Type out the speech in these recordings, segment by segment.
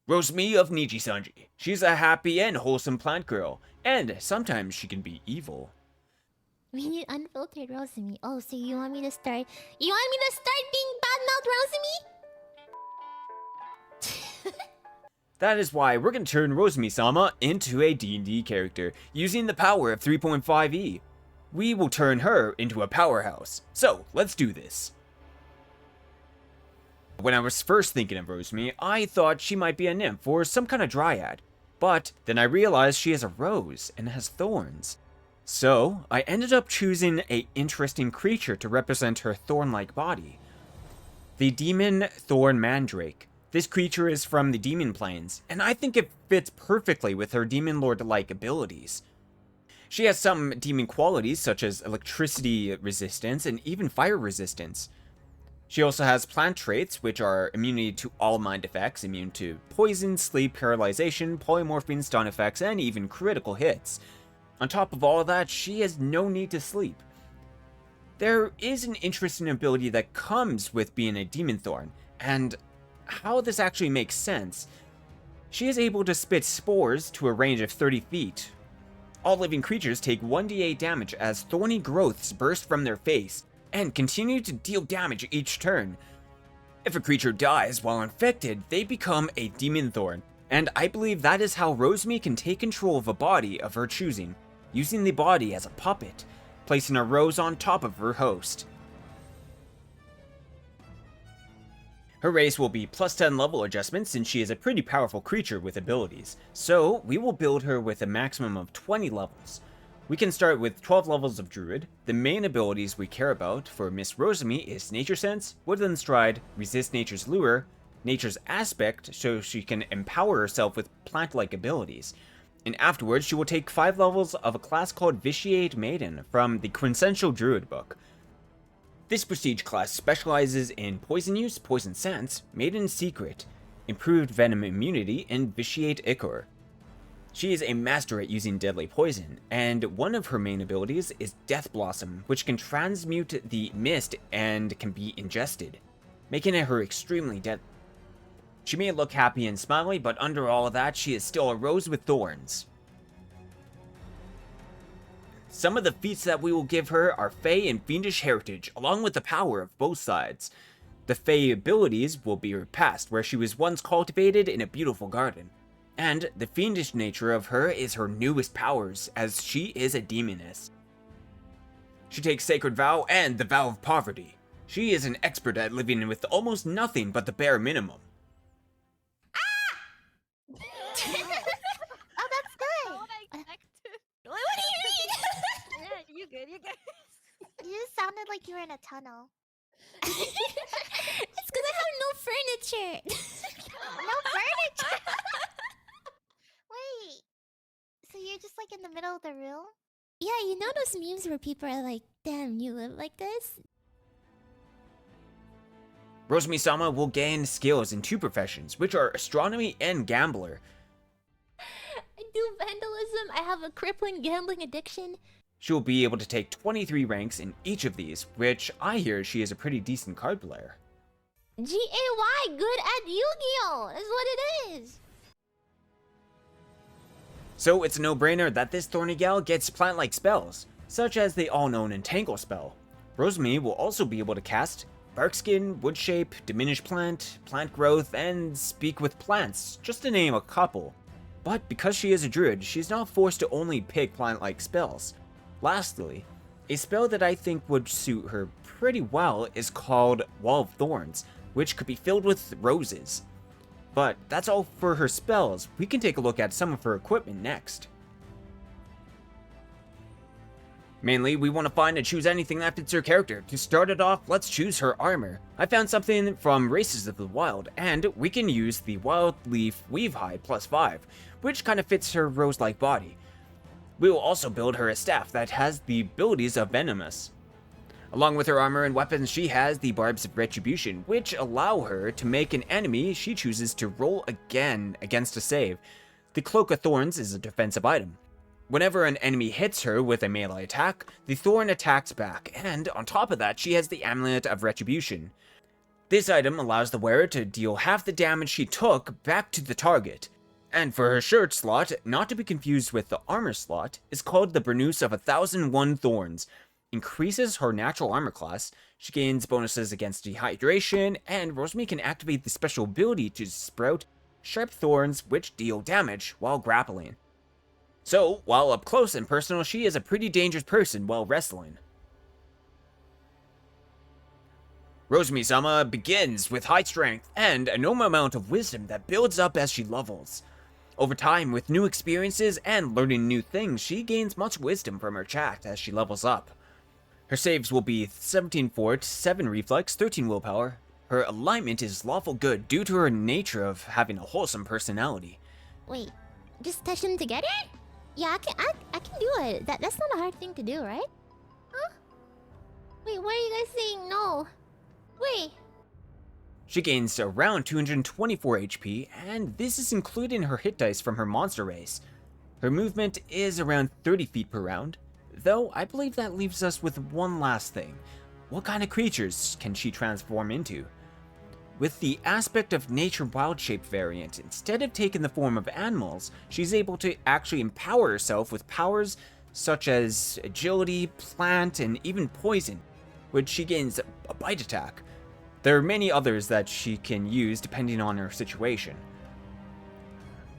Rosemi of Nijisanji. She's a happy and wholesome plant girl, and sometimes she can be evil. We need unfiltered Rosemi. Oh, so you want me to start? You want me to start being badmouth Rosemi? That is why we're going to turn Rosemi-sama into a D&D character, using the power of 3.5e. We will turn her into a powerhouse. So, let's do this. When I was first thinking of Rosemi, I thought she might be a nymph or some kind of dryad. But then I realized she is a rose and has thorns. So, I ended up choosing an interesting creature to represent her thorn-like body. The Demon Thorn Mandrake. This creature is from the Demon Plains, and I think it fits perfectly with her Demon Lord-like abilities. She has some demon qualities such as electricity resistance and even fire resistance. She also has plant traits which are immunity to all mind effects, immune to poison, sleep, paralyzation, polymorphine, stun effects, and even critical hits. On top of all of that, she has no need to sleep. There is an interesting ability that comes with being a Demon Thorn, and how this actually makes sense. She is able to spit spores to a range of 30 feet. All living creatures take 1d8 damage as thorny growths burst from their face, and continue to deal damage each turn. If a creature dies while infected, they become a Demon Thorn, and I believe that is how Rosemi can take control of a body of her choosing, using the body as a puppet, placing a rose on top of her host. Her race will be plus 10 level adjustments since she is a pretty powerful creature with abilities, so we will build her with a maximum of 20 levels. We can start with 12 levels of Druid. The main abilities we care about for Miss Rosemi is Nature Sense, Woodland Stride, Resist Nature's Lure, Nature's Aspect so she can empower herself with plant-like abilities, and afterwards she will take 5 levels of a class called Vitiate Maiden from the Quintessential Druid book. This prestige class specializes in poison use, poison sense, Maiden's Secret, improved venom immunity, and vitiate ichor. She is a master at using deadly poison, and one of her main abilities is Death Blossom, which can transmute the mist and can be ingested, making it her extremely deadly. She may look happy and smiley, but under all of that, she is still a rose with thorns. Some of the feats that we will give her are Fey and Fiendish heritage, along with the power of both sides. The Fey abilities will be her past, where she was once cultivated in a beautiful garden. And the Fiendish nature of her is her newest powers, as she is a demoness. She takes Sacred Vow and the Vow of Poverty. She is an expert at living with almost nothing but the bare minimum. Oh, that's good. What do you mean? Yeah, you good, you good. You just sounded like you were in a tunnel. It's because I have no furniture. No furniture? Wait. So you're just like in the middle of the room? Yeah, you know those memes where people are like, damn, you live like this? Rosemi-sama will gain skills in 2 professions, which are astronomy and gambler. I do vandalism, I have a crippling gambling addiction. She will be able to take 23 ranks in each of these, which I hear she is a pretty decent card player. GAY, good at Yu-Gi-Oh! Is what it is. So it's a no-brainer that this Thorny Gal gets plant-like spells, such as the all-known Entangle spell. Rosemi will also be able to cast Barkskin, Wood Shape, Diminish Plant, Plant Growth, and Speak with Plants, just to name a couple. But because she is a druid, she's not forced to only pick plant-like spells. Lastly, a spell that I think would suit her pretty well is called Wall of Thorns, which could be filled with roses. But that's all for her spells. We can take a look at some of her equipment next. Mainly, we want to find and choose anything that fits her character. To start it off, let's choose her armor. I found something from Races of the Wild, and we can use the Wild Leaf Weave Hide +5, which kind of fits her rose-like body. We will also build her a staff that has the abilities of Venomous. Along with her armor and weapons, she has the Barbs of Retribution, which allow her to make an enemy she chooses to roll again against a save. The Cloak of Thorns is a defensive item. Whenever an enemy hits her with a melee attack, the Thorn attacks back, and on top of that, she has the Amulet of Retribution. This item allows the wearer to deal half the damage she took back to the target. And for her shirt slot, not to be confused with the armor slot, is called the Burnous of 1001 Thorns. Increases her natural armor class, she gains bonuses against dehydration, and Rosemi can activate the special ability to sprout sharp thorns which deal damage while grappling. So, while up close and personal, she is a pretty dangerous person while wrestling. Rosemi-sama begins with high strength and an enormous amount of wisdom that builds up as she levels. Over time, with new experiences and learning new things, she gains much wisdom from her chat as she levels up. Her saves will be 17 fort, 7 reflex, 13 willpower. Her alignment is lawful good due to her nature of having a wholesome personality. Wait, just touch them together? Yeah, I can do it. That's not a hard thing to do, right? Huh? Wait, why are you guys saying no? Wait. She gains around 224 HP, and this is including her hit dice from her monster race. Her movement is around 30 feet per round, though I believe that leaves us with one last thing. What kind of creatures can she transform into? With the aspect of nature wild shape variant, instead of taking the form of animals, she's able to actually empower herself with powers such as agility, plant, and even poison, which she gains a bite attack. There are many others that she can use depending on her situation.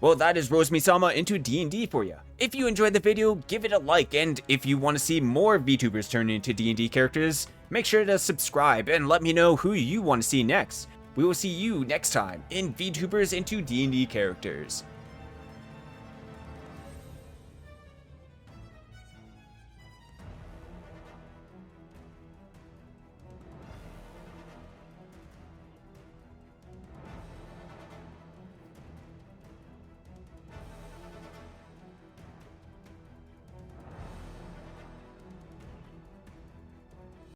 Well, that is Rosemi-sama into D&D for you. If you enjoyed the video, give it a like, and if you want to see more VTubers turn into D&D characters, make sure to subscribe and let me know who you want to see next. We will see you next time in VTubers into D&D characters.